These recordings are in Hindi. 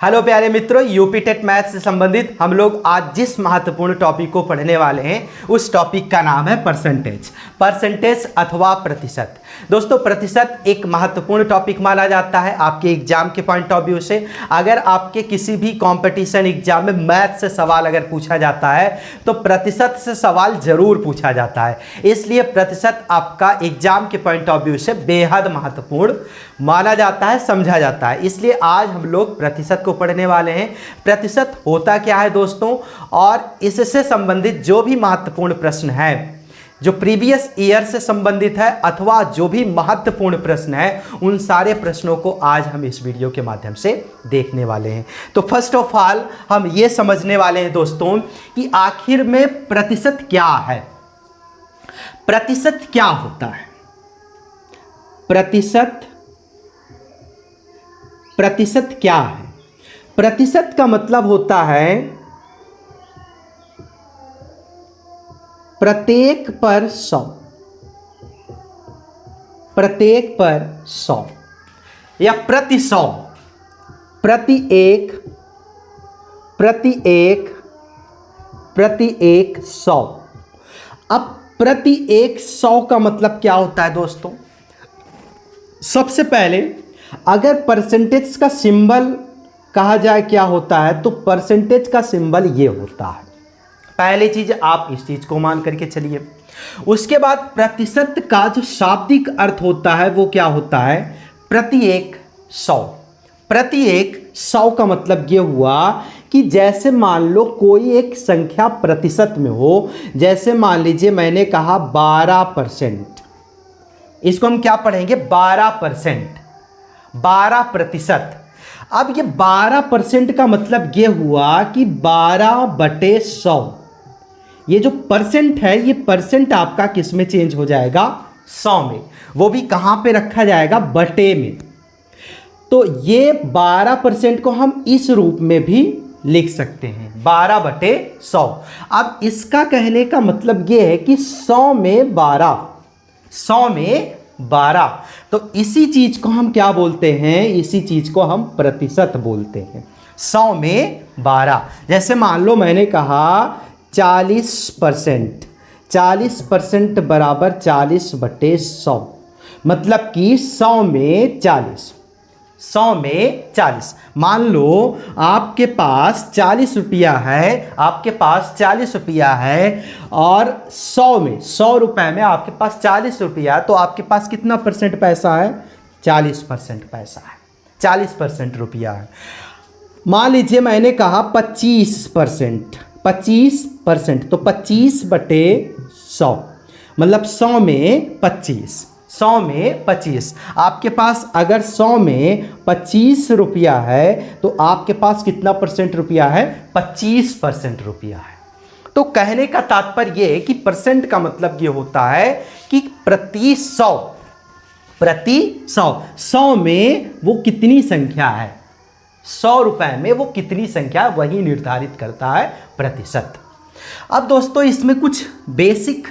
हेलो प्यारे मित्रों, यूपी टेट मैथ से संबंधित हम लोग आज जिस महत्वपूर्ण टॉपिक को पढ़ने वाले हैं उस टॉपिक का नाम है परसेंटेज अथवा प्रतिशत। दोस्तों, प्रतिशत एक महत्वपूर्ण टॉपिक माना जाता है आपके एग्जाम के पॉइंट ऑफ व्यू से। अगर आपके किसी भी कंपटीशन एग्जाम में मैथ से सवाल अगर पूछा जाता है तो प्रतिशत से सवाल जरूर पूछा जाता है, इसलिए प्रतिशत आपका एग्जाम के पॉइंट ऑफ व्यू से बेहद महत्वपूर्ण माना जाता है, समझा जाता है। इसलिए आज हम लोग प्रतिशत को पढ़ने वाले हैं। प्रतिशत होता क्या है दोस्तों, और इससे संबंधित जो भी महत्वपूर्ण प्रश्न है जो प्रीवियस ईयर से संबंधित है अथवा जो भी महत्वपूर्ण प्रश्न है, उन सारे प्रश्नों को आज हम इस वीडियो के माध्यम से देखने वाले हैं। तो फर्स्ट ऑफ ऑल हम ये समझने वाले हैं दोस्तों कि आखिर में प्रतिशत क्या है। प्रतिशत क्या होता है? प्रतिशत क्या है? प्रतिशत का मतलब होता है प्रत्येक पर 100, प्रत्येक पर 100 या प्रति 100, प्रति एक 100। अब प्रति एक 100 का मतलब क्या होता है दोस्तों? सबसे पहले अगर परसेंटेज का सिंबल कहा जाए क्या होता है, तो परसेंटेज का सिंबल ये होता है। पहली चीज आप इस चीज को मान करके चलिए। उसके बाद प्रतिशत का जो शाब्दिक अर्थ होता है वो क्या होता है? प्रति एक 100। प्रति एक 100 का मतलब ये हुआ कि जैसे मान लो कोई एक संख्या प्रतिशत में हो, जैसे मान लीजिए मैंने कहा 12%, इसको हम क्या पढ़ेंगे? 12%, 12%। अब ये 12% का मतलब ये हुआ कि 12/100। ये जो परसेंट है, ये परसेंट आपका किस में चेंज हो जाएगा? 100 में। वो भी कहां पे रखा जाएगा? बटे में। तो ये 12% को हम इस रूप में भी लिख सकते हैं, 12/100। अब इसका कहने का मतलब ये है कि 100 में 12, 100 में 12। तो इसी चीज को हम क्या बोलते हैं? इसी चीज को हम प्रतिशत बोलते हैं। 100 में 12। जैसे मान लो मैंने कहा 40%, 40% बराबर 40/100, मतलब कि 100 में 40, 100 में 40। मान लो आपके पास 40 रुपया है, आपके पास 40 रुपया है और 100 में, 100 रुपए में आपके पास 40 रुपया, तो आपके पास कितना परसेंट पैसा है? 40% पैसा है, 40% रुपया है। मान लीजिए मैंने कहा 25%, 25%, तो 25/100 मतलब 100 में 25, 100 में 25। आपके पास अगर 100 में 25 रुपया है तो आपके पास कितना परसेंट रुपया है? 25% रुपया है। तो कहने का तात्पर्य ये है कि परसेंट का मतलब ये होता है कि प्रति 100, प्रति 100, 100 में वो कितनी संख्या है, 100 रुपए में वो कितनी संख्या, वही निर्धारित करता है प्रतिशत। अब दोस्तों, इसमें कुछ बेसिक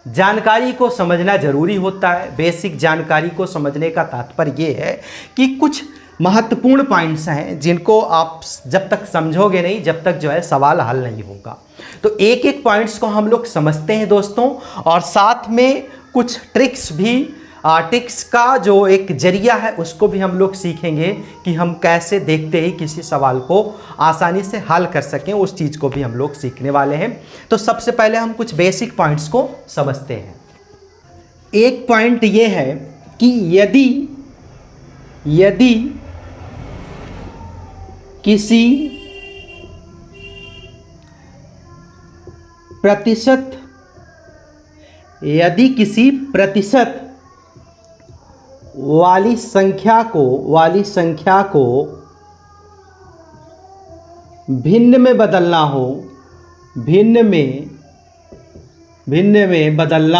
जानकारी को समझना जरूरी होता है। बेसिक जानकारी को समझने का तात्पर्य ये है कि कुछ महत्वपूर्ण पॉइंट्स हैं जिनको आप जब तक समझोगे नहीं, जब तक जो है सवाल हल नहीं होगा। तो एक एक पॉइंट्स को हम लोग समझते हैं दोस्तों, और साथ में कुछ ट्रिक्स भी, ट्रिक्स का जो एक जरिया है उसको भी हम लोग सीखेंगे कि हम कैसे देखते ही किसी सवाल को आसानी से हल कर सकें, उस चीज़ को भी हम लोग सीखने वाले हैं। तो सबसे पहले हम कुछ बेसिक पॉइंट्स को समझते हैं। एक पॉइंट ये है कि यदि किसी प्रतिशत वाली संख्या को भिन्न में बदलना हो, भिन्न में बदलना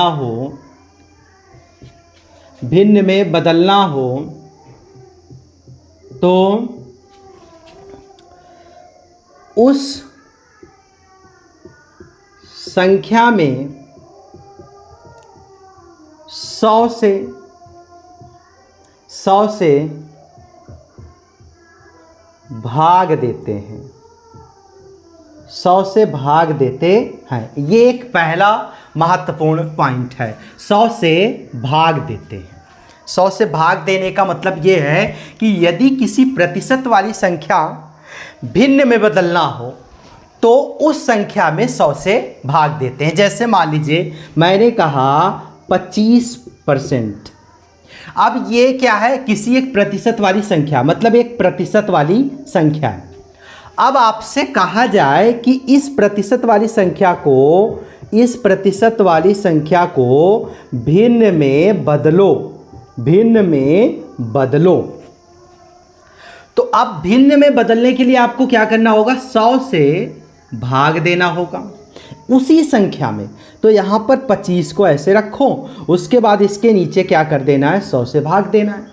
हो तो उस संख्या में 100 से भाग देते हैं, 100 से भाग देते हैं। ये एक पहला महत्वपूर्ण पॉइंट है, 100 से भाग देते हैं। 100 से भाग देने का मतलब ये है कि यदि किसी प्रतिशत वाली संख्या भिन्न में बदलना हो तो उस संख्या में 100 से भाग देते हैं। जैसे मान लीजिए मैंने कहा 25%। अब ये क्या है, किसी एक प्रतिशत वाली संख्या, मतलब एक प्रतिशत वाली संख्या है। अब आपसे कहा जाए कि इस प्रतिशत वाली संख्या को भिन्न में बदलो। तो अब भिन्न में बदलने के लिए आपको क्या करना होगा, 100 से भाग देना होगा उसी संख्या में। तो यहाँ पर 25 को ऐसे रखो, उसके बाद इसके नीचे क्या कर देना है, 100 से भाग देना है,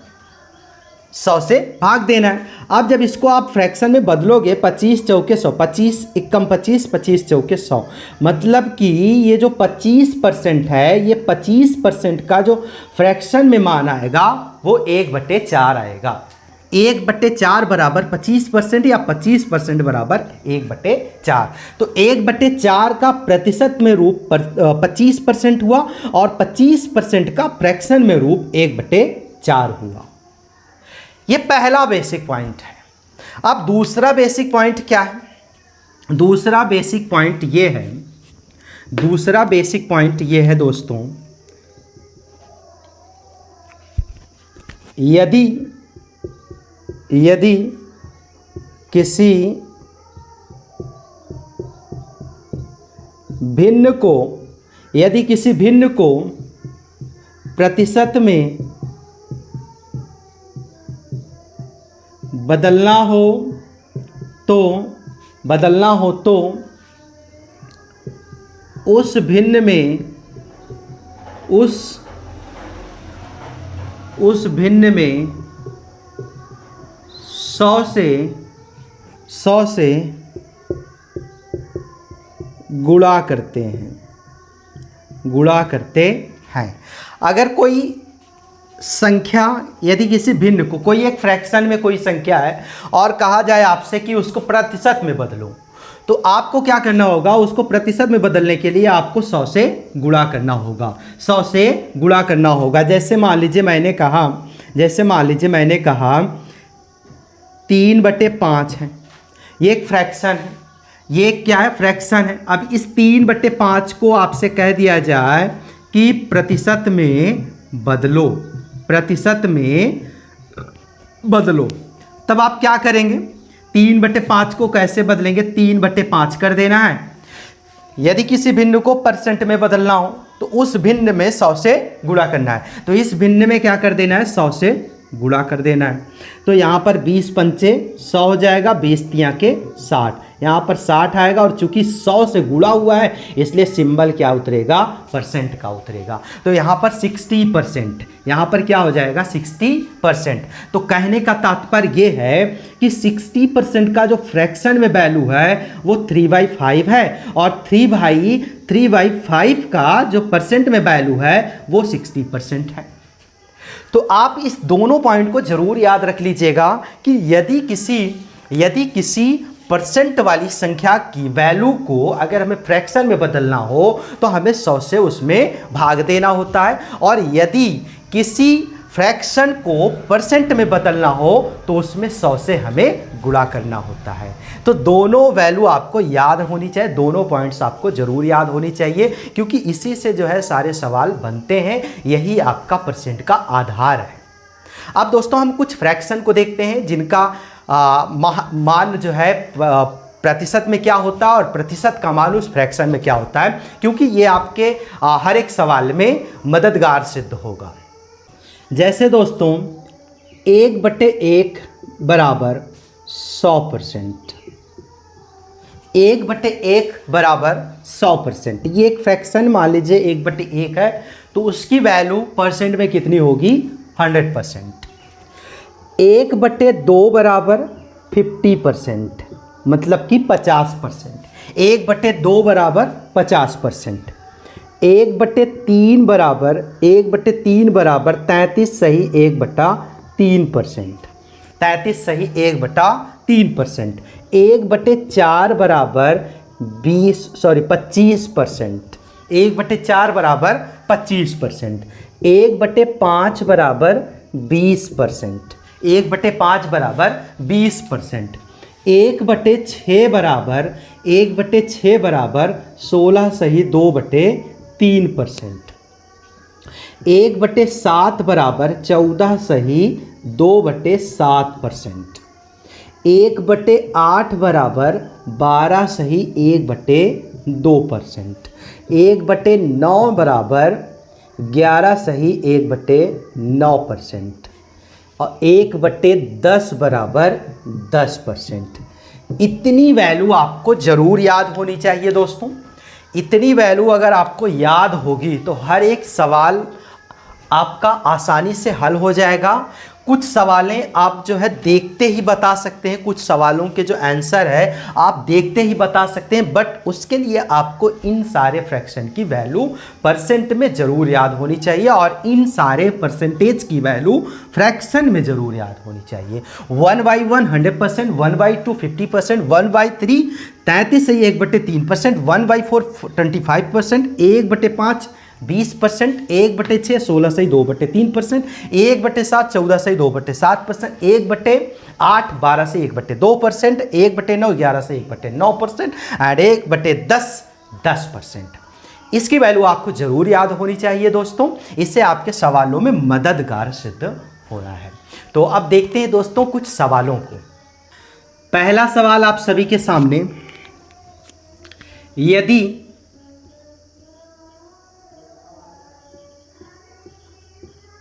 100 से भाग देना है। अब जब इसको आप फ्रैक्शन में बदलोगे, 25 चौके 100, 25 एकम 25, 25 चौके 100, मतलब कि ये जो 25% है, ये 25% का जो फ्रैक्शन में मान आएगा वो 1/4 आएगा। 1/4 बराबर 25% या 25% बराबर 1/4। तो 1/4 का प्रतिशत में रूप 25% हुआ और 25% का फ्रैक्शन में रूप 1/4 हुआ। ये पहला बेसिक पॉइंट है। अब दूसरा बेसिक पॉइंट क्या है? दूसरा बेसिक पॉइंट ये है दोस्तों, यदि किसी भिन्न को प्रतिशत में बदलना हो तो उस भिन्न में 100 से गुणा करते हैं। अगर कोई संख्या, यदि किसी भिन्न को, कोई एक फ्रैक्शन में कोई संख्या है और कहा जाए आपसे कि उसको प्रतिशत में बदलो, तो आपको क्या करना होगा, उसको प्रतिशत में बदलने के लिए आपको 100 से गुणा करना होगा, 100 से गुणा करना होगा। जैसे मान लीजिए मैंने कहा 3/5 है, ये एक फ्रैक्शन है, ये क्या है, फ्रैक्शन है। अब इस 3/5 को आपसे कह दिया जाए कि प्रतिशत में बदलो, तब आप क्या करेंगे, 3/5 को कैसे बदलेंगे, 3/5 कर देना है। यदि किसी भिन्न को परसेंट में बदलना हो तो उस भिन्न में 100 से गुणा करना है। तो इस भिन्न में क्या कर देना है, 100 से गुणा कर देना है। तो यहाँ पर 20 पंचे 100 हो जाएगा, 20 तियाँ के 60, यहाँ पर 60 आएगा। और चूंकि 100 से गुणा हुआ है इसलिए सिंबल क्या उतरेगा, परसेंट का उतरेगा। तो यहाँ पर 60%, यहाँ पर क्या हो जाएगा, 60%। तो कहने का तात्पर्य ये है कि 60% का जो फ्रैक्शन में वैल्यू है वो 3/5 है और 3/5 का जो परसेंट में वैल्यू है वो 60% है। तो आप इस दोनों पॉइंट को जरूर याद रख लीजिएगा कि यदि किसी परसेंट वाली संख्या की वैल्यू को अगर हमें फ्रैक्शन में बदलना हो तो हमें 100 से उसमें भाग देना होता है, और यदि किसी फ्रैक्शन को परसेंट में बदलना हो तो उसमें 100 से हमें गुणा करना होता है। तो दोनों वैल्यू आपको याद होनी चाहिए, दोनों पॉइंट्स आपको ज़रूर याद होनी चाहिए, क्योंकि इसी से जो है सारे सवाल बनते हैं, यही आपका परसेंट का आधार है। अब दोस्तों हम कुछ फ्रैक्शन को देखते हैं जिनका मान जो है प्रतिशत में क्या होता है और प्रतिशत का मान उस फ्रैक्शन में क्या होता है, क्योंकि ये आपके हर एक सवाल में मददगार सिद्ध होगा। जैसे दोस्तों 1/1 बराबर 100%, 1/1 बराबर 100%, ये एक फ्रैक्शन मान लीजिए 1/1 है तो उसकी वैल्यू परसेंट में कितनी होगी, 100%। 1/2 बराबर 50%, मतलब कि 50%, 1/2 बराबर 50%। 1/3 बराबर 33 सही 1/3%। 33 सही 1/3%। 1/4 बराबर 25%। 1/4 बराबर 25%। 1/5 बराबर 20%। 1/5 बराबर 20%। 1/6 बराबर 16 सही 2/3%। 1/7 बराबर 14 सही 2/7%। 1/8 बराबर 12 सही 1/2%। 1/9 बराबर 11 सही 1/9%। और 1/10 बराबर 10%। इतनी वैल्यू आपको ज़रूर याद होनी चाहिए दोस्तों। इतनी वैल्यू अगर आपको याद होगी तो हर एक सवाल आपका आसानी से हल हो जाएगा। कुछ सवालें आप जो है देखते ही बता सकते हैं, कुछ सवालों के जो आंसर है आप देखते ही बता सकते हैं, बट उसके लिए आपको इन सारे फ्रैक्शन की वैल्यू परसेंट में ज़रूर याद होनी चाहिए और इन सारे परसेंटेज की वैल्यू फ्रैक्शन में ज़रूर याद होनी चाहिए। 1/1 100%, 1/2 50%, 1/3 33 सही 1/3%, 1/4 25%, 1/5 20%, 1/6 16 सही 2/3%, 1/7 14 सही 2/7%, 1/8 12 से 1/2%, 1/9 11 से 1/9% एंड 1/10 10%। इसकी वैल्यू आपको जरूर याद होनी चाहिए दोस्तों, इससे आपके सवालों में मददगार सिद्ध हो रहा है। तो अब देखते हैं दोस्तों कुछ सवालों को। पहला सवाल आप सभी के सामने, यदि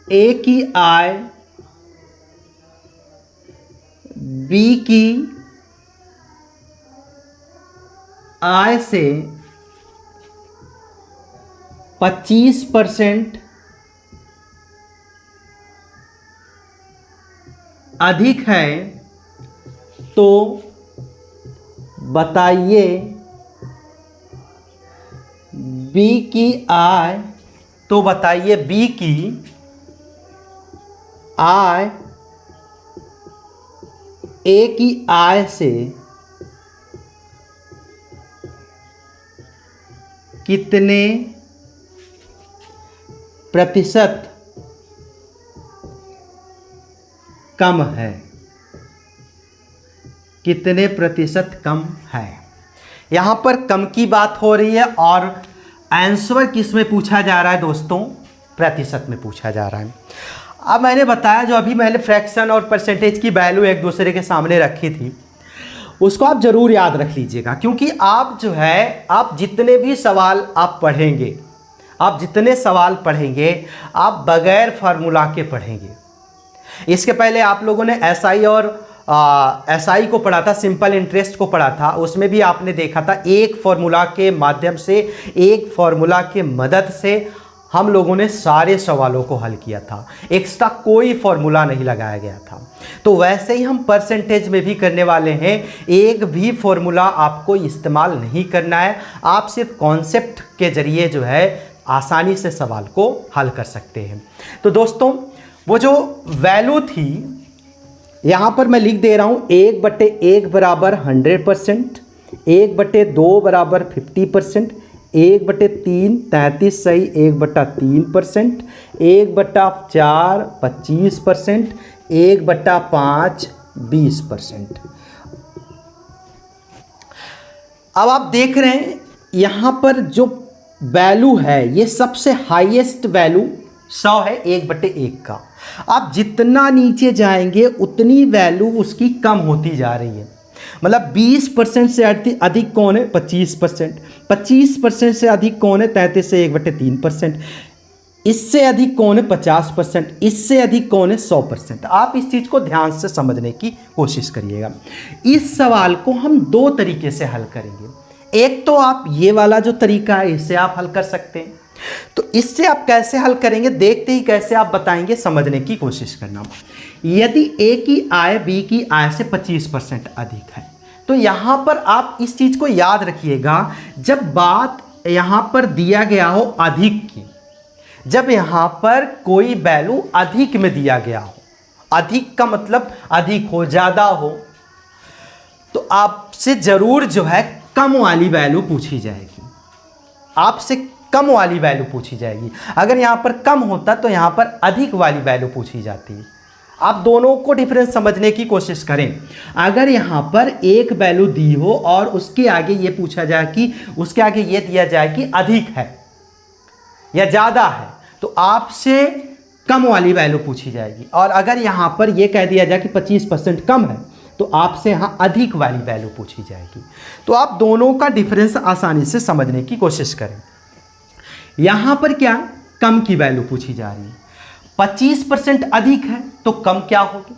ए की आय बी की आय से 25% अधिक है तो बताइए बी की आय ए की आय से कितने प्रतिशत कम है। कितने प्रतिशत कम है। यहां पर कम की बात हो रही है और आंसर किस में पूछा जा रहा है दोस्तों, प्रतिशत में पूछा जा रहा है। अब मैंने बताया जो अभी मैंने फ्रैक्शन और परसेंटेज की वैल्यू एक दूसरे के सामने रखी थी, उसको आप जरूर याद रख लीजिएगा, क्योंकि आप जो है आप जितने भी सवाल आप पढ़ेंगे, आप बगैर फार्मूला के पढ़ेंगे। इसके पहले आप लोगों ने एसआई और एसआई को पढ़ा था, सिंपल इंटरेस्ट को पढ़ा था, उसमें भी आपने देखा था एक फार्मूला के माध्यम से, एक फार्मूला के मदद से हम लोगों ने सारे सवालों को हल किया था, एक्स्ट्रा कोई फार्मूला नहीं लगाया गया था। तो वैसे ही हम परसेंटेज में भी करने वाले हैं, एक भी फार्मूला आपको इस्तेमाल नहीं करना है, आप सिर्फ कॉन्सेप्ट के जरिए जो है आसानी से सवाल को हल कर सकते हैं। तो दोस्तों वो जो वैल्यू थी यहाँ पर मैं लिख दे रहा हूँ, 1/1 बराबर 100%, 1/2 बराबर 50%, 1/3 33 सही 1/3%, 1/4 25%, 1/5 20%। अब आप देख रहे हैं यहाँ पर जो वैल्यू है ये सबसे हाईएस्ट वैल्यू 100 है 1/1 का। आप जितना नीचे जाएंगे उतनी वैल्यू उसकी कम होती जा रही है। मतलब 20% से अधिक कौन है, 25%, 25% से अधिक कौन है, 33 से 1/3%, इससे अधिक कौन है, 50%, इससे अधिक कौन है, 100%। आप इस चीज़ को ध्यान से समझने की कोशिश करिएगा। इस सवाल को हम दो तरीके से हल करेंगे। एक तो आप ये वाला जो तरीका है इससे आप हल कर सकते हैं। तो इससे आप कैसे हल करेंगे, देखते ही कैसे आप बताएंगे, समझने की कोशिश करना। यदि ए की आय बी की आय से 25% अधिक है तो यहां पर आप इस चीज को याद रखिएगा, जब बात यहां पर दिया गया हो अधिक की, जब यहां पर कोई वैल्यू अधिक में दिया गया हो, अधिक का मतलब अधिक हो, ज़्यादा हो, तो आपसे ज़रूर जो है कम वाली वैल्यू पूछी जाएगी, आपसे कम वाली वैल्यू पूछी जाएगी। अगर यहाँ पर कम होता तो यहाँ पर अधिक वाली वैल्यू पूछी जाती। आप दोनों को डिफरेंस समझने की कोशिश करें। अगर यहाँ पर एक वैल्यू दी हो और उसके आगे ये पूछा जाए कि उसके आगे ये दिया जाए कि अधिक है या ज़्यादा है, तो आपसे कम वाली वैल्यू पूछी जाएगी। और अगर यहाँ पर ये कह दिया जाए कि 25% कम है, तो आपसे यहाँ अधिक वाली वैल्यू पूछी जाएगी। तो आप दोनों का डिफरेंस आसानी से समझने की कोशिश करें। यहाँ पर क्या, कम की वैल्यू पूछी जा रही है। 25% अधिक है तो कम क्या होगी,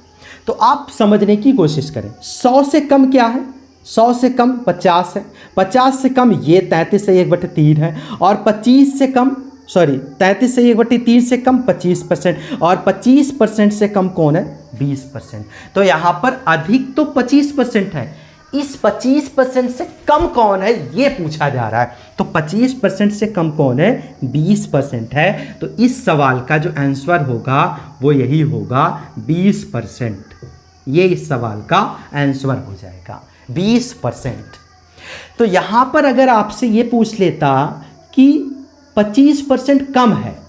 तो आप समझने की कोशिश करें। 100 से कम क्या है, 100 से कम 50 है, 50 से कम ये 33 से 1/3 है, और 25 से कम 33 से 1/3 से कम 25%, और 25% से कम कौन है, 20%। तो यहाँ पर अधिक तो 25% है, इस 25% से कम कौन है ये पूछा जा रहा है। तो 25% से कम कौन है, 20% है। तो इस सवाल का जो आंसर होगा वो यही होगा 20%। ये इस सवाल का आंसर हो जाएगा 20%। तो यहाँ पर अगर आपसे ये पूछ लेता कि 25% कम है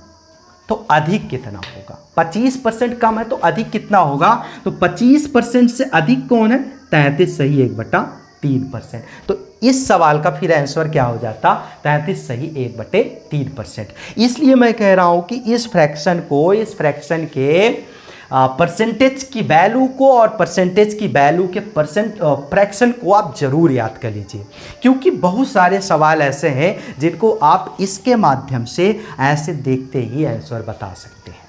तो अधिक कितना होगा, 25% कम है तो अधिक कितना होगा, तो 25% से अधिक कौन है, 33 सही 1/3%। तो इस सवाल का फिर आंसर क्या हो जाता, 33 सही 1/3%। इसलिए मैं कह रहा हूं कि इस फ्रैक्शन के परसेंटेज की वैल्यू को और परसेंटेज की वैल्यू के फ्रैक्शन को आप जरूर याद कर लीजिए, क्योंकि बहुत सारे सवाल ऐसे हैं जिनको आप इसके माध्यम से ऐसे देखते ही आंसर बता सकते हैं।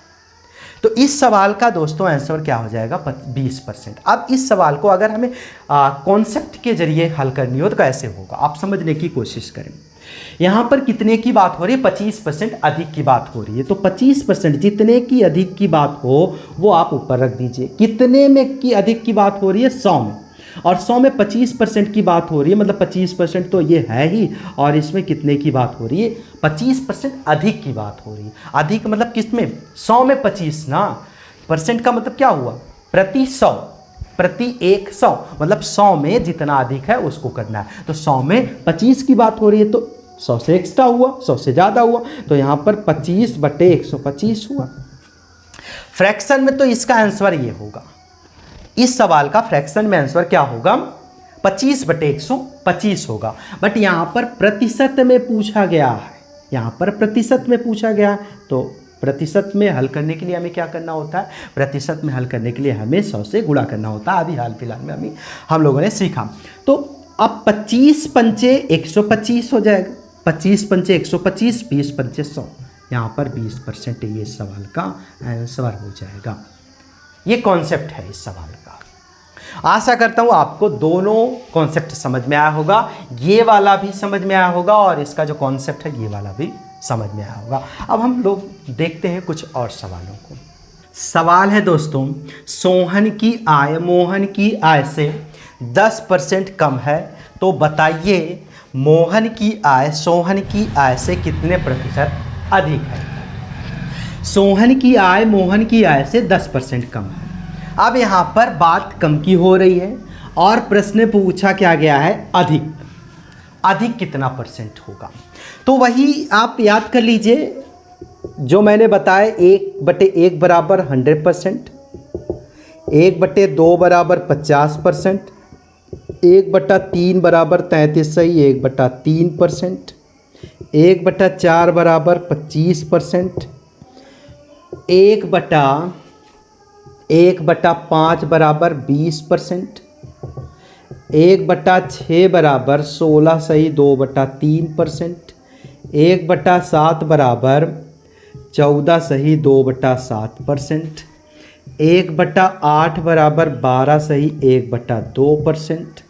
तो इस सवाल का दोस्तों आंसर क्या हो जाएगा, 20%। अब इस सवाल को अगर हमें कॉन्सेप्ट के जरिए हल करनी हो तो कैसे होगा, आप समझने की कोशिश करें। यहाँ पर कितने की बात हो रही है, 25% अधिक की बात हो रही है। तो 25% जितने की अधिक की बात हो वो आप ऊपर रख दीजिए। कितने में की अधिक की बात हो रही है, 100 में, और 100 में 25% की बात हो रही है, मतलब 25% तो ये है ही, और इसमें कितने की बात हो रही है, 25% अधिक की बात हो रही है। अधिक मतलब किस में, 100 में 25 ना, परसेंट का मतलब क्या हुआ, प्रति 100, प्रति 100, मतलब 100 में जितना अधिक है उसको करना है। तो 100 में 25 की बात हो रही है तो 100 से एक्स्ट्रा हुआ, 100 से ज़्यादा हुआ, तो यहाँ पर 25/125 हुआ। फ्रैक्शन में तो इसका आंसर ये होगा, इस सवाल का फ्रैक्शन में आंसर क्या होगा, 25/125 होगा। बट यहाँ पर प्रतिशत में पूछा गया है, यहाँ पर प्रतिशत में पूछा गया, तो प्रतिशत में हल करने के लिए हमें क्या करना होता है, प्रतिशत में हल करने के लिए हमें 100 से गुणा करना होता है। अभी हाल फिलहाल में हम लोगों ने सीखा। तो अब 25 पंचे 125 हो जाएगा, 25 पंचे 125, 20 पंचे 100, यहाँ पर 20% ये सवाल का आंसर हो जाएगा। ये कॉन्सेप्ट है इस सवाल का। आशा करता हूँ आपको दोनों कॉन्सेप्ट समझ में आया होगा, ये वाला भी समझ में आया होगा और इसका जो कॉन्सेप्ट है ये वाला भी समझ में आया होगा। अब हम लोग देखते हैं कुछ और सवालों को। सवाल है दोस्तों, सोहन की आय मोहन की आय से 10% कम है, तो बताइए मोहन की आय सोहन की आय से कितने प्रतिशत अधिक है। सोहन की आय मोहन की आय से 10% कम है। अब यहाँ पर बात कम की हो रही है और प्रश्न पूछा क्या गया है, अधिक। अधिक कितना परसेंट होगा, तो वही आप याद कर लीजिए जो मैंने बताया, 1/1 बराबर 100%, 1/2 बराबर 50%, 1/3 बराबर 33 सही 1/3%, 1/4 बराबर 25%, 1/5 बराबर 20%, 1/6 बराबर 16 सही 2/3%, 1/7 बराबर 14 सही 2/7%, 1/8 बराबर 12 सही 1/2%,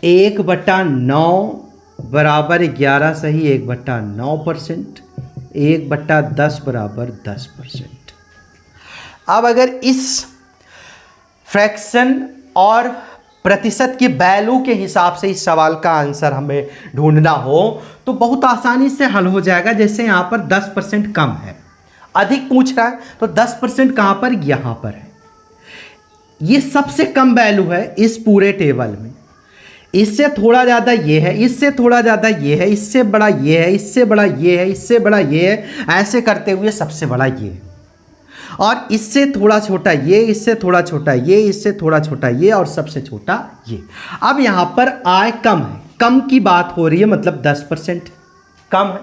1/9 बराबर 11 सही 1/9%, 1/10 बराबर 10%। अब अगर इस फ्रैक्शन और प्रतिशत की वैल्यू के हिसाब से इस सवाल का आंसर हमें ढूंढना हो तो बहुत आसानी से हल हो जाएगा। जैसे यहाँ पर 10% कम है, अधिक पूछ रहा है, तो 10% कहाँ पर, यहाँ पर है। ये सबसे कम वैल्यू है इस पूरे टेबल में, इससे थोड़ा ज़्यादा ये है, इससे थोड़ा ज़्यादा ये है, इससे बड़ा ये है, इससे बड़ा ये है, इससे बड़ा ये है, ऐसे करते हुए सबसे बड़ा ये है, और इससे थोड़ा छोटा ये, इससे थोड़ा छोटा ये, इससे थोड़ा छोटा ये, और सबसे छोटा ये। अब यहाँ पर आय कम है, कम की बात हो रही है, मतलब 10% कम है।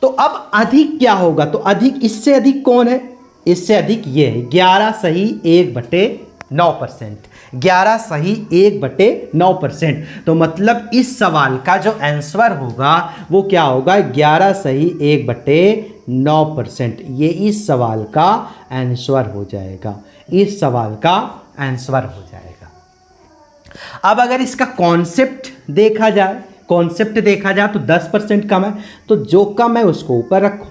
तो अब अधिक क्या होगा, तो अधिक, इससे अधिक कौन है, इससे अधिक ये है, 11 सही 1/9%, 11 सही 1/9%। तो मतलब इस सवाल का जो आंसर होगा वो क्या होगा, 11 सही 1/9%। ये इस सवाल का आंसर हो जाएगा, इस सवाल का आंसर हो जाएगा। अब अगर इसका कॉन्सेप्ट देखा जाए, कॉन्सेप्ट देखा जाए तो 10% कम है, तो जो कम है उसको ऊपर रखो,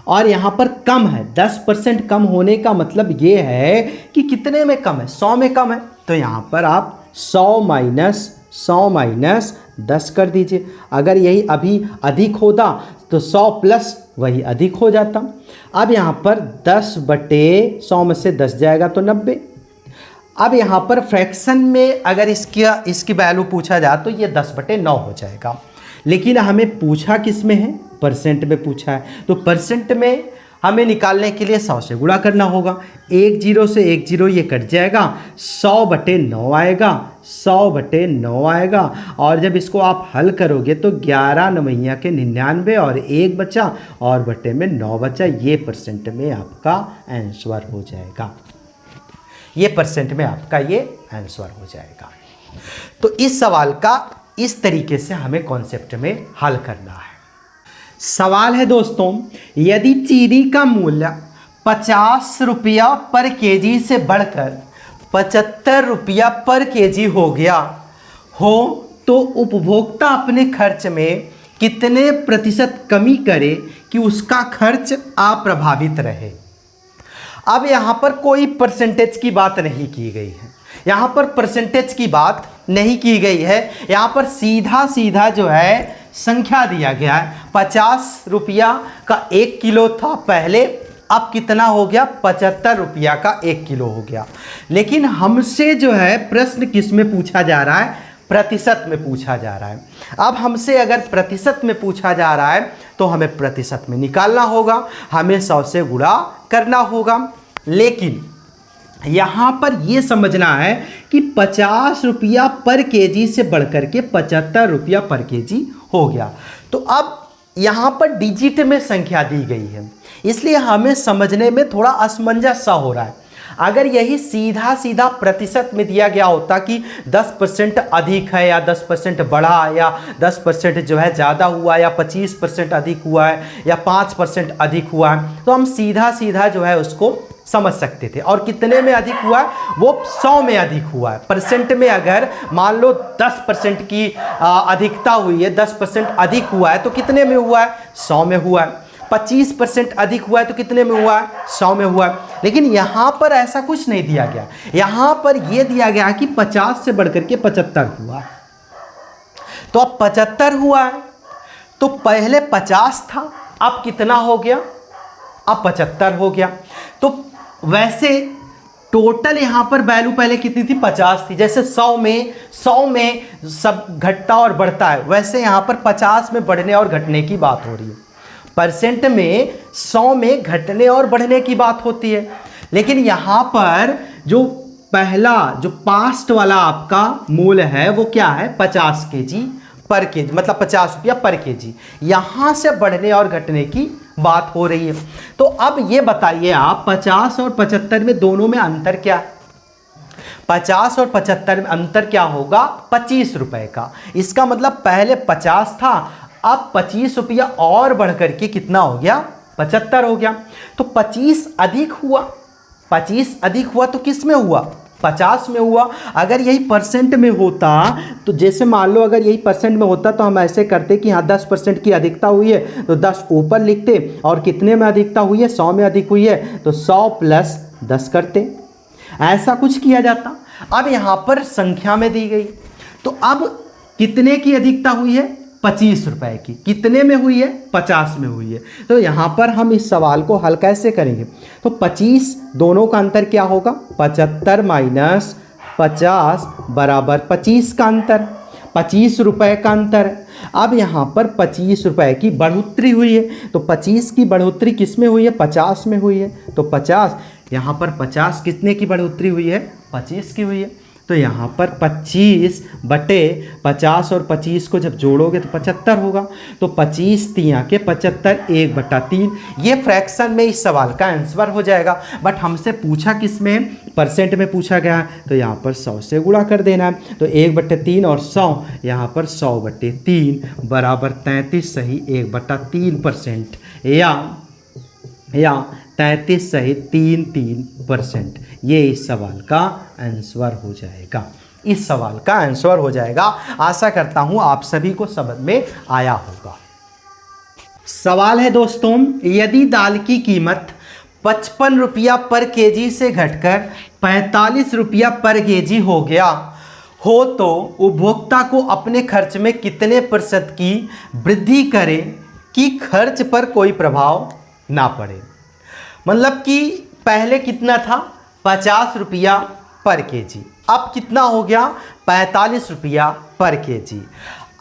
और यहाँ पर कम है, 10% कम होने का मतलब ये है कि कितने में कम है, 100 में कम है, तो यहाँ पर आप 100 माइनस 10 कर दीजिए। अगर यही अभी अधिक होता तो 100 प्लस वही अधिक हो जाता। अब यहाँ पर 10/100 में से 10 जाएगा तो 90। अब यहाँ पर फ्रैक्शन में अगर इसकी वैल्यू पूछा जाए तो ये 10/9 हो जाएगा, लेकिन हमें पूछा किस में है, परसेंट में पूछा है, तो परसेंट में हमें निकालने के लिए 100 से गुणा करना होगा। 1 0 से 1 0 ये कट जाएगा, 100/9 आएगा, 100/9 आएगा। और जब इसको आप हल करोगे तो 11 9 के 99 और 1 बचा, और बटे में 9 बचा, ये परसेंट में आपका आंसर हो जाएगा, ये परसेंट में आपका ये आंसर हो जाएगा। तो इस सवाल का इस तरीके से हमें कॉन्सेप्ट में हल करना है। सवाल है दोस्तों, यदि चीनी का मूल्य 50 रुपया पर केजी से बढ़कर 75 रुपया पर केजी हो गया हो तो उपभोक्ता अपने खर्च में कितने प्रतिशत कमी करे कि उसका खर्च अप्रभावित रहे। अब यहाँ पर कोई परसेंटेज की बात नहीं की गई है, यहाँ पर परसेंटेज की बात नहीं की गई है, यहाँ पर सीधा सीधा जो है संख्या दिया गया है। 50 रुपया का 1 किलो था पहले, अब कितना हो गया, 75 रुपया का 1 किलो हो गया। लेकिन हमसे जो है प्रश्न किस में पूछा जा रहा है, प्रतिशत में पूछा जा रहा है। अब हमसे अगर प्रतिशत में पूछा जा रहा है तो हमें प्रतिशत में निकालना होगा, हमें 100 से गुणा करना होगा। लेकिन यहाँ पर ये समझना है कि 50 रुपया पर केजी से बढ़कर के 75 रुपया पर केजी हो गया। तो अब यहाँ पर डिजिट में संख्या दी गई है, इसलिए हमें समझने में थोड़ा असमंजस सा हो रहा है। अगर यही सीधा सीधा प्रतिशत में दिया गया होता कि 10% अधिक है या 10% बढ़ा, या 10% जो है ज़्यादा हुआ, या 25% अधिक हुआ है, या 5% अधिक हुआ है, तो हम सीधा सीधा जो है उसको समझ सकते थे। और कितने में अधिक हुआ है, वो 100 में अधिक हुआ है। परसेंट में अगर मान लो 10% की अधिकता हुई है, 10% अधिक हुआ है तो कितने में हुआ है, 100 में हुआ है। 25% अधिक हुआ है तो कितने में हुआ है, 100 में हुआ है। लेकिन यहाँ पर ऐसा कुछ नहीं दिया गया, यहाँ पर यह दिया गया कि 50 से बढ़कर के 75 हुआ है। तो अब 75 हुआ है, तो पहले 50 था, अब कितना हो गया, अब 75 हो गया। तो वैसे टोटल यहाँ पर वैल्यू पहले कितनी थी, 50 थी। जैसे 100 में सब घटता और बढ़ता है, वैसे यहाँ पर 50 में बढ़ने और घटने की बात हो रही है। परसेंट में 100 में घटने और बढ़ने की बात होती है। लेकिन यहाँ पर जो पहला जो पास्ट वाला आपका मूल्य है वो क्या है, 50 केजी पर केजी, मतलब 50 रुपया पर केजी। यहाँ से बढ़ने और घटने की बात हो रही है। तो अब ये बताइए आप, 50 और 75 में दोनों में अंतर क्या है? 50 और 75 में अंतर क्या होगा, 25 रुपए का। इसका मतलब पहले 50 था, अब 25 रुपया और बढ़ करके कितना हो गया, 75 हो गया। तो 25 अधिक हुआ, 25 अधिक हुआ तो किस में हुआ, 50 में हुआ। अगर यही परसेंट में होता तो जैसे मान लो अगर यही परसेंट में होता तो हम ऐसे करते कि हाँ 10% की अधिकता हुई है तो 10 ऊपर लिखते, और कितने में अधिकता हुई है, 100 में अधिक हुई है तो 100 प्लस 10 करते, ऐसा कुछ किया जाता। अब यहाँ पर संख्या में दी गई, तो अब कितने की अधिकता हुई है, 25 रुपए की। कितने में हुई है? 50 में हुई है। तो यहाँ पर हम इस सवाल को हल कैसे करेंगे? तो 25 दोनों का अंतर क्या होगा? 75 माइनस 50 बराबर 25 का अंतर, 25 रुपए का अंतर है। अब यहाँ पर 25 रुपए की बढ़ोतरी हुई है, तो 25 की बढ़ोतरी किस में हुई है? 50 में हुई है। तो 50, यहाँ पर 50 कितने की बढ़ोतरी हुई है? 25 की हुई है। तो यहाँ पर 25 बटे 50 और 25 को जब जोड़ोगे तो 75 होगा। तो 25 तियाँ के 75, 1/3। ये फ्रैक्शन में इस सवाल का आंसर हो जाएगा। बट हमसे पूछा किस में? परसेंट में पूछा गया है, तो यहाँ पर 100 से गुणा कर देना है। तो 1/3 और 100, यहाँ पर 100/3 बराबर 33 सही 1/3%, या 33 सही 33%। ये इस सवाल का आंसर हो जाएगा। इस सवाल का आंसर हो जाएगा। आशा करता हूं आप सभी को समझ में आया होगा। सवाल है दोस्तों, यदि दाल की कीमत 55 रुपया पर केजी से घटकर 45 रुपया पर केजी हो गया हो तो उपभोक्ता को अपने खर्च में कितने % की वृद्धि करें कि खर्च पर कोई प्रभाव ना पड़े? मतलब कि पहले कितना था? 50 रुपया पर केजी, अब कितना हो गया? 45 रुपया पर केजी।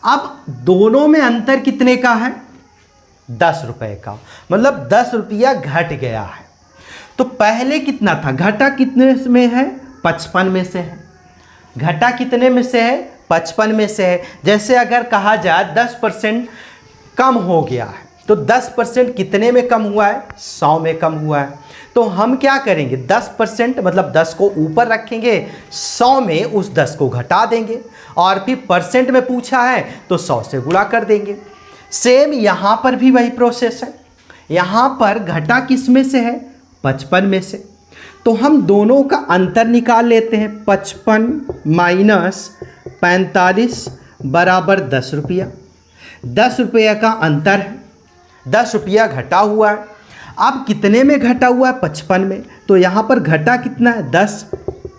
अब दोनों में अंतर कितने का है? 10 रुपये का, मतलब 10 रुपया घट गया है। तो पहले कितना था? घटा कितने में है? 55 में से है। घटा कितने में से है? 55 में से है। जैसे अगर कहा जाए 10% कम हो गया है, तो 10% कितने में कम हुआ है? 100 में कम हुआ है। तो हम क्या करेंगे? 10% मतलब 10 को ऊपर रखेंगे, 100 में उस 10 को घटा देंगे, और फिर परसेंट में पूछा है तो 100 से गुणा कर देंगे। सेम यहाँ पर भी वही प्रोसेस है। यहाँ पर घटा किस में से है? 55 में से। तो हम दोनों का अंतर निकाल लेते हैं। 55 माइनस 45 बराबर 10 रुपया। 10 रुपया का अंतर है, 10 रुपया घटा हुआ है। अब कितने में घटा हुआ है? 55 में। तो यहाँ पर घटा कितना है? 10।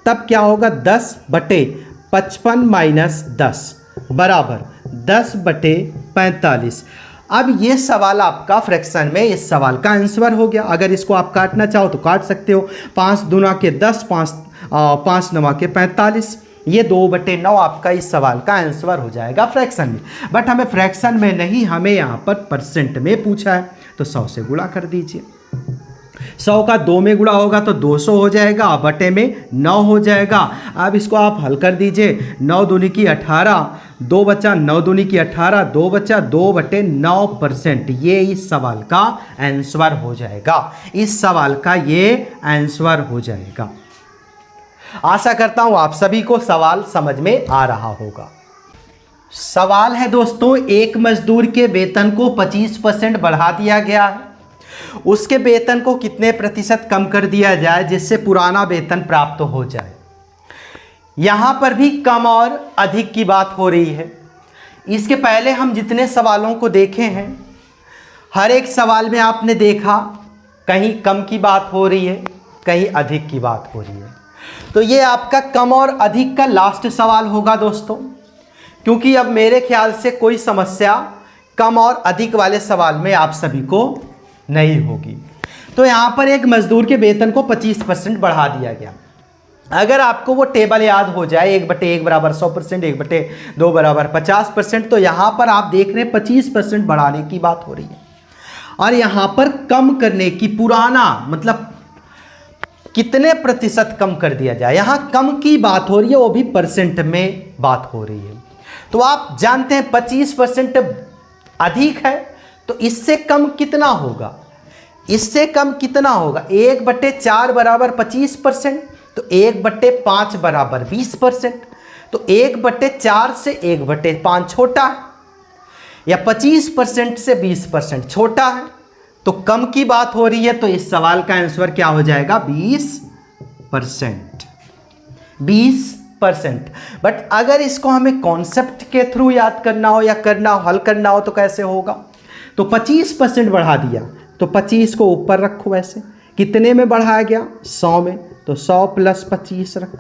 तब क्या होगा? 10/55 माइनस 10 बराबर 10/45। अब ये सवाल आपका फ्रैक्शन में इस सवाल का आंसर हो गया। अगर इसको आप काटना चाहो तो काट सकते हो। 5 दूना के 10, 5 नवा के 45। ये 2/9 आपका इस सवाल का आंसर हो जाएगा फ्रैक्शन में। बट हमें फ्रैक्शन में नहीं, हमें यहाँ पर परसेंट में पूछा है, तो 100 से गुणा कर दीजिए। 100 का 2 में गुणा होगा तो 200 हो जाएगा, बटे में 9 हो जाएगा। अब इसको आप हल कर दीजिए। 9 दूनी की 18, 2 बचा, 9 दूनी की 18, 2 बचा, 2/9%। ये इस सवाल का आंसर हो जाएगा। इस सवाल का ये आंसर हो जाएगा। आशा करता हूं आप सभी को सवाल समझ में आ रहा होगा। सवाल है दोस्तों, एक मजदूर के वेतन को 25% बढ़ा दिया गया है। उसके वेतन को कितने प्रतिशत कम कर दिया जाए जिससे पुराना वेतन प्राप्त हो जाए? यहां पर भी कम और अधिक की बात हो रही है। इसके पहले हम जितने सवालों को देखे हैं, हर एक सवाल में आपने देखा कहीं कम की बात हो रही है, कहीं अधिक की बात हो रही है। तो ये आपका कम और अधिक का लास्ट सवाल होगा दोस्तों, क्योंकि अब मेरे ख्याल से कोई समस्या कम और अधिक वाले सवाल में आप सभी को नहीं होगी। तो यहाँ पर एक मजदूर के वेतन को 25% बढ़ा दिया गया। अगर आपको वो टेबल याद हो जाए, 1/1 बराबर 100%, 1/2 बराबर 50%, तो यहाँ पर आप देख रहे हैं 25% बढ़ाने की बात हो रही है। और यहाँ पर कम करने की, पुराना मतलब कितने प्रतिशत कम कर दिया जाए, यहाँ कम की बात हो रही है, वो भी परसेंट में बात हो रही है। तो आप जानते हैं 25% अधिक है, तो इससे कम कितना होगा? इससे कम कितना होगा? 1/4 बराबर 25%, तो 1/5 बराबर 20%। तो 1/4 से 1/5 छोटा है, या 25% से 20% छोटा है, तो कम की बात हो रही है। तो इस सवाल का आंसर क्या हो जाएगा? 20%। 20%। बट अगर इसको हमें कॉन्सेप्ट के थ्रू याद करना हो या करना हो, हल करना हो, तो कैसे होगा? तो 25% बढ़ा दिया, तो 25 को ऊपर रखो। ऐसे कितने में बढ़ाया गया? 100 में, तो 100 + 25 रखो।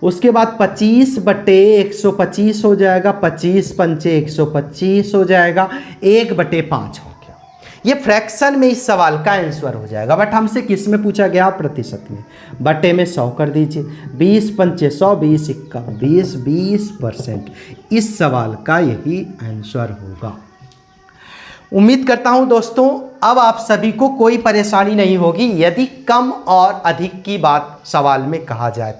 उसके बाद 25/125 हो जाएगा, 25 पंचे 125 हो जाएगा, 1/5 हो गया। ये फ्रैक्शन में इस सवाल का आंसर हो जाएगा। बट हमसे किस में पूछा गया? प्रतिशत में। बटे में 100 कर दीजिए, 20 पंचे 100, 20 इक्का 20, 20%। इस सवाल का यही आंसर होगा। उम्मीद करता हूं दोस्तों अब आप सभी को कोई परेशानी नहीं होगी यदि कम और अधिक की बात सवाल में कहा जाए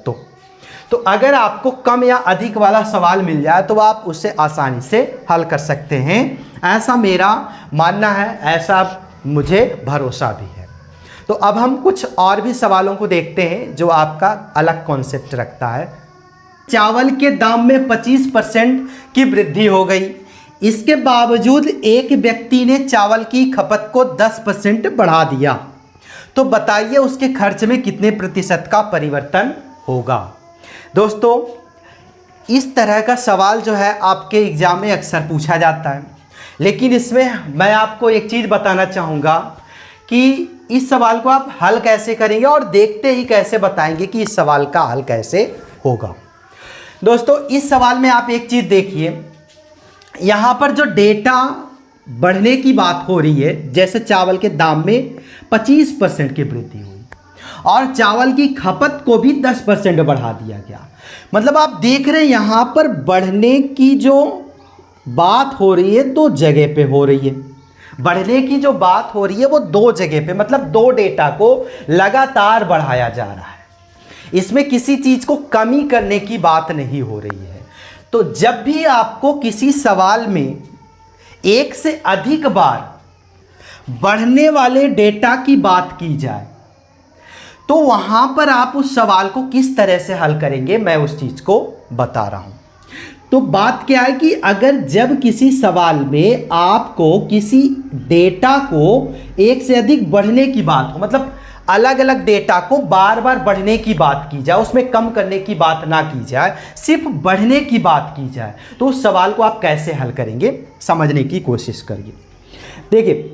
तो अगर आपको कम या अधिक वाला सवाल मिल जाए तो आप उसे आसानी से हल कर सकते हैं, ऐसा मेरा मानना है, ऐसा मुझे भरोसा भी है। तो अब हम कुछ और भी सवालों को देखते हैं जो आपका अलग कॉन्सेप्ट रखता है। चावल के दाम में 25% की वृद्धि हो गई, इसके बावजूद एक व्यक्ति ने चावल की खपत को 10% बढ़ा दिया, तो बताइए उसके खर्च में कितने प्रतिशत का परिवर्तन होगा। दोस्तों इस तरह का सवाल जो है आपके एग्जाम में अक्सर पूछा जाता है, लेकिन इसमें मैं आपको एक चीज़ बताना चाहूँगा कि इस सवाल को आप हल कैसे करेंगे और देखते ही कैसे बताएंगे कि इस सवाल का हल कैसे होगा। दोस्तों इस सवाल में आप एक चीज़ देखिए, यहाँ पर जो डेटा बढ़ने की बात हो रही है, जैसे चावल के दाम में 25% की वृद्धि हुई और चावल की खपत को भी 10% बढ़ा दिया गया। मतलब आप देख रहे हैं यहाँ पर बढ़ने की जो बात हो रही है दो जगह पे हो रही है। बढ़ने की जो बात हो रही है वो दो जगह पे, मतलब दो डेटा को लगातार बढ़ाया जा रहा है। इसमें किसी चीज़ को कमी करने की बात नहीं हो रही है। तो जब भी आपको किसी सवाल में एक से अधिक बार बढ़ने वाले डेटा की बात की जाए तो वहां पर आप उस सवाल को किस तरह से हल करेंगे, मैं उस चीज को बता रहा हूं। तो बात क्या है कि अगर जब किसी सवाल में आपको किसी डेटा को एक से अधिक बढ़ने की बात हो, मतलब अलग अलग डेटा को बार बार बढ़ने की बात की जाए, उसमें कम करने की बात ना की जाए, सिर्फ बढ़ने की बात की जाए, तो उस सवाल को आप कैसे हल करेंगे समझने की कोशिश करिए। देखिए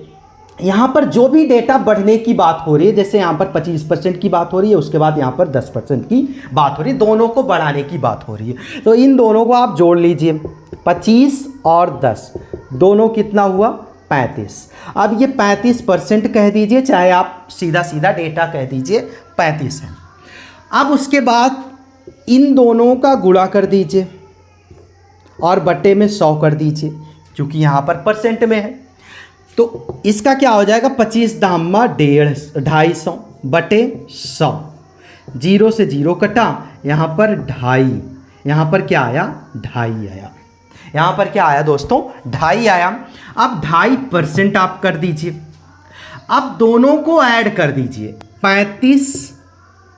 यहाँ पर जो भी डेटा बढ़ने की बात हो रही है, जैसे यहाँ पर 25% की बात हो रही है, उसके बाद यहाँ पर 10% की बात हो रही है, दोनों को बढ़ाने की बात हो रही है। तो इन दोनों को आप जोड़ लीजिए, 25 और 10 दोनों कितना हुआ? 35। अब ये 35% कह दीजिए, चाहे आप सीधा सीधा डेटा कह दीजिए 35 है। अब उसके बाद इन दोनों का गुणा कर दीजिए और बटे में 100 कर दीजिए, क्योंकि यहाँ पर परसेंट में है। तो इसका क्या हो जाएगा? 25 दामा 250 बटे 100, 0 से 0 कटा, यहाँ पर 2.5, यहाँ पर क्या आया? 2.5 आया। यहाँ पर क्या आया दोस्तों? 2.5 आया। अब 2.5% आप कर दीजिए। अब दोनों को ऐड कर दीजिए, 35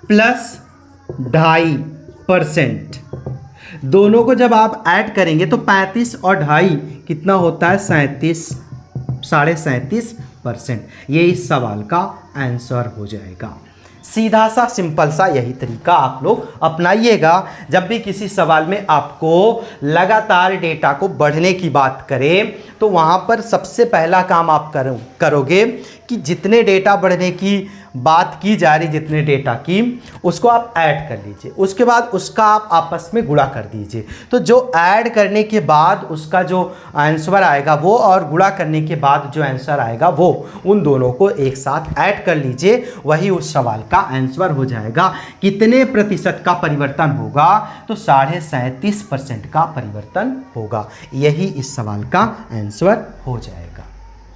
प्लस 2.5%। दोनों को जब आप ऐड करेंगे तो 35 और 2.5 कितना होता है? 37.5%। ये इस सवाल का आंसर हो जाएगा। सीधा सा सिंपल सा यही तरीका आप लोग अपनाइएगा। जब भी किसी सवाल में आपको लगातार डेटा को बढ़ने की बात करें तो वहाँ पर सबसे पहला काम आप करोगे कि जितने डेटा बढ़ने की बात की जा रही, जितने डेटा की, उसको आप ऐड कर लीजिए। उसके बाद उसका आप आपस में गुणा कर दीजिए। तो जो ऐड करने के बाद उसका जो आंसर आएगा वो और गुणा करने के बाद जो आंसर आएगा वो, उन दोनों को एक साथ ऐड कर लीजिए, वही उस सवाल का आंसर हो जाएगा। कितने प्रतिशत का परिवर्तन होगा? तो 37.5% का परिवर्तन होगा। यही इस सवाल का आंसर हो जाएगा।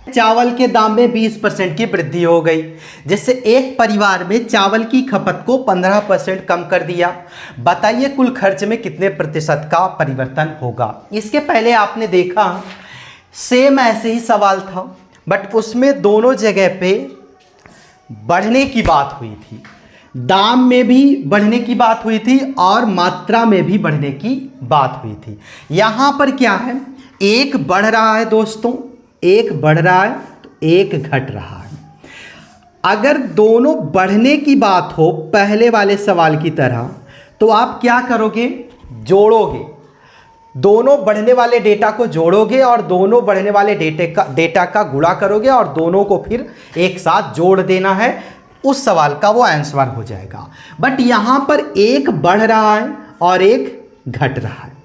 चावल के दाम में 20% की वृद्धि हो गई, जिससे एक परिवार में चावल की खपत को 15% कम कर दिया। बताइए कुल खर्च में कितने प्रतिशत का परिवर्तन होगा? इसके पहले आपने देखा सेम ऐसे ही सवाल था, बट उसमें दोनों जगह पे बढ़ने की बात हुई थी। दाम में भी बढ़ने की बात हुई थी और मात्रा में भी बढ़ने की बात हुई थी। यहाँ पर क्या है? एक बढ़ रहा है दोस्तों, एक बढ़ रहा है तो एक घट रहा है। अगर दोनों बढ़ने की बात हो पहले वाले सवाल की तरह, तो आप क्या करोगे? जोड़ोगे, दोनों बढ़ने वाले डेटा को जोड़ोगे और दोनों बढ़ने वाले डेटा का गुणा करोगे और दोनों को फिर एक साथ जोड़ देना है। उस सवाल का वो आंसर हो जाएगा। बट यहाँ पर एक बढ़ रहा है और एक घट रहा है।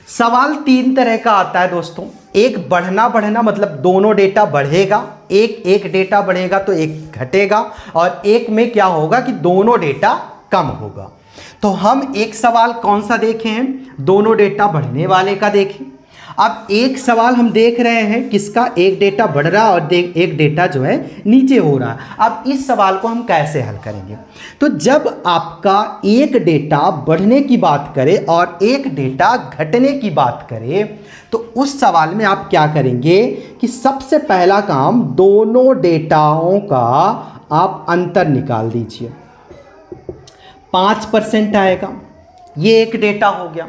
सवाल तीन तरह का आता है दोस्तों। एक बढ़ना मतलब दोनों डेटा बढ़ेगा, एक डेटा बढ़ेगा तो एक घटेगा, और एक में क्या होगा कि दोनों डेटा कम होगा। तो हम एक सवाल कौन सा देखे हैं, दोनों डेटा बढ़ने वाले का देखें। अब एक सवाल हम देख रहे हैं किसका, एक डेटा बढ़ रहा है और एक डेटा जो है नीचे हो रहा है। अब इस सवाल को हम कैसे हल करेंगे, तो जब आपका एक डेटा बढ़ने की बात करे और एक डेटा घटने की बात करे, तो उस सवाल में आप क्या करेंगे कि सबसे पहला काम दोनों डेटाओं का आप अंतर निकाल दीजिए। 5% आएगा, ये एक डेटा हो गया।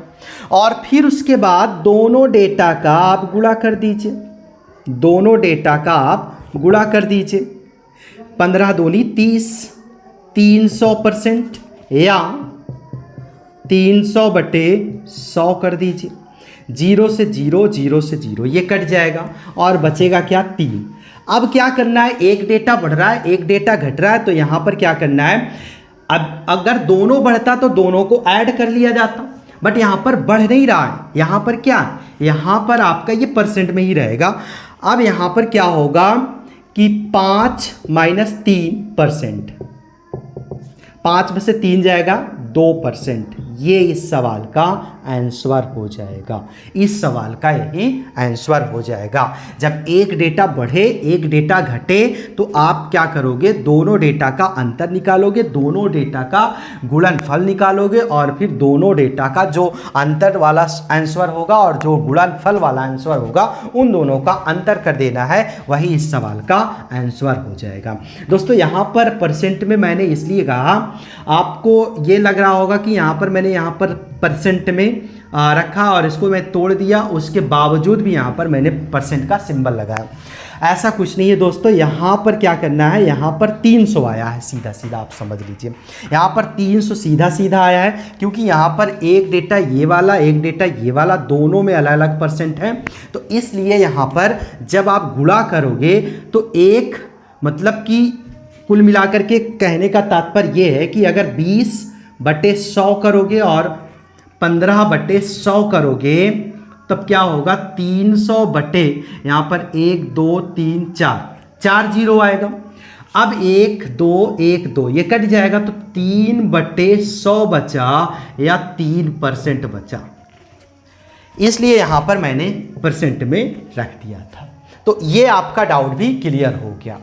और फिर उसके बाद दोनों डेटा का आप गुणा कर दीजिए, दोनों डेटा का आप गुणा कर दीजिए। 15 दूनी 30, 300% या 300/100 कर दीजिए। 0 से 0, 0 से 0, ये कट जाएगा और बचेगा क्या, 3। अब क्या करना है, एक डेटा बढ़ रहा है, एक डेटा घट रहा है, तो यहाँ पर क्या करना है, अब अगर दोनों बढ़ता तो दोनों को ऐड कर लिया जाता, बट यहाँ पर बढ़ नहीं रहा है। यहाँ पर क्या, यहाँ पर आपका ये परसेंट में ही रहेगा। अब यहाँ पर क्या होगा कि 5 - 3%, 5 में से 3 जाएगा 2%। ये इस सवाल का आंसर हो जाएगा, इस सवाल का यही आंसर हो जाएगा। जब एक डेटा बढ़े एक डेटा घटे तो आप क्या करोगे, दोनों डेटा का अंतर निकालोगे, दोनों डेटा का गुणनफल निकालोगे, और फिर दोनों डेटा का जो अंतर वाला आंसर होगा और जो गुणनफल वाला आंसर होगा उन दोनों का अंतर कर देना है, वही इस सवाल का आंसर हो जाएगा। दोस्तों यहाँ पर परसेंट में मैंने इसलिए कहा, आपको ये लग रहा होगा कि यहाँ पर मैंने यहाँ पर परसेंट में रखा और इसको मैं तोड़ दिया, उसके बावजूद भी यहाँ पर मैंने परसेंट का सिंबल लगाया। ऐसा कुछ नहीं है दोस्तों, यहाँ पर क्या करना है, यहाँ पर 300 आया है, सीधा सीधा आप समझ लीजिए। यहाँ पर 300 सीधा सीधा आया है, क्योंकि यहाँ पर एक डेटा ये वाला, एक डेटा ये वाला, दोनों में अलग अलग परसेंट है। तो इसलिए यहाँ पर जब आप गुणा करोगे तो एक मतलब कि कुल मिलाकर के कहने का तात्पर्य ये है कि अगर 20/100 करोगे और 15/100 करोगे तब क्या होगा, 300 बटे यहाँ पर 1 2 3 4 0 आएगा। अब 1 2 1 2 ये कट जाएगा तो 3/100 बचा या 3% बचा, इसलिए यहाँ पर मैंने परसेंट में रख दिया था। तो ये आपका डाउट भी क्लियर हो गया।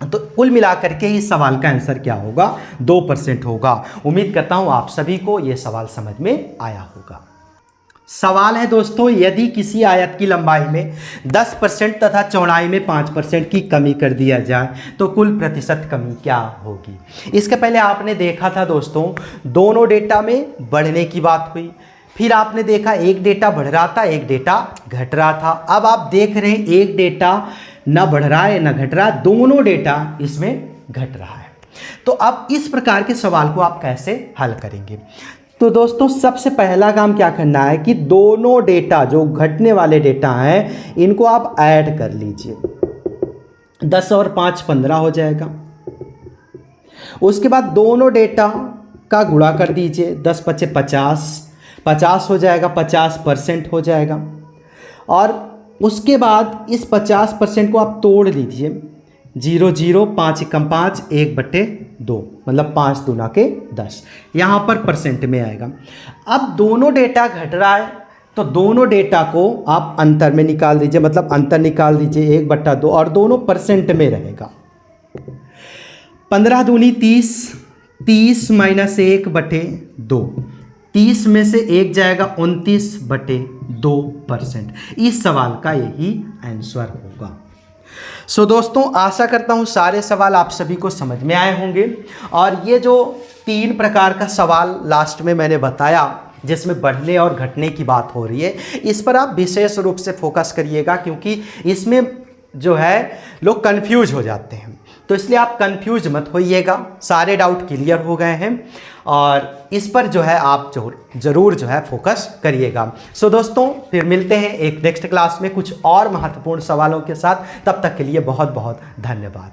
तो कुल मिलाकर के इस सवाल का आंसर क्या होगा, 2% होगा। उम्मीद करता हूं आप सभी को यह सवाल समझ में आया होगा। सवाल है दोस्तों, यदि किसी आयत की लंबाई में 10% तथा चौड़ाई में 5% की कमी कर दिया जाए तो कुल प्रतिशत कमी क्या होगी। इसके पहले आपने देखा था दोस्तों, दोनों डेटा में बढ़ने की बात हुई, फिर आपने देखा एक डेटा बढ़ रहा था एक डेटा घट रहा था। अब आप देख रहे हैं एक डेटा न बढ़ रहा है न घट रहा है, दोनों डेटा इसमें घट रहा है। तो अब इस प्रकार के सवाल को आप कैसे हल करेंगे। तो दोस्तों सबसे पहला काम क्या करना है कि दोनों डेटा जो घटने वाले डेटा हैं इनको आप ऐड कर लीजिए। 10 और 5 15 हो जाएगा। उसके बाद दोनों डेटा का गुणा कर दीजिए, 10 × 5 = 50 हो जाएगा, 50% हो जाएगा। और उसके बाद इस 50% को आप तोड़ लीजिए, 0 0 5 × 5 1/2 मतलब 5 दूना के 10, यहाँ पर परसेंट में आएगा। अब दोनों डेटा घट रहा है तो दोनों डेटा को आप अंतर में निकाल दीजिए, मतलब अंतर निकाल दीजिए 1/2 और दोनों परसेंट में रहेगा। 15 दूनी 30, 30 - 1/2, 30 में से 1 जाएगा 29/2%। इस सवाल का यही आंसर होगा। सो दोस्तों आशा करता हूँ सारे सवाल आप सभी को समझ में आए होंगे। और ये जो 3 प्रकार का सवाल लास्ट में मैंने बताया जिसमें बढ़ने और घटने की बात हो रही है, इस पर आप विशेष रूप से फोकस करिएगा, क्योंकि इसमें जो है लोग कंफ्यूज हो जाते हैं। तो इसलिए आप कंफ्यूज मत होइएगा, सारे डाउट क्लियर हो गए हैं और इस पर जो है आप ज़रूर जो है फोकस करिएगा। सो दोस्तों फिर मिलते हैं एक नेक्स्ट क्लास में कुछ और महत्वपूर्ण सवालों के साथ। तब तक के लिए बहुत बहुत धन्यवाद।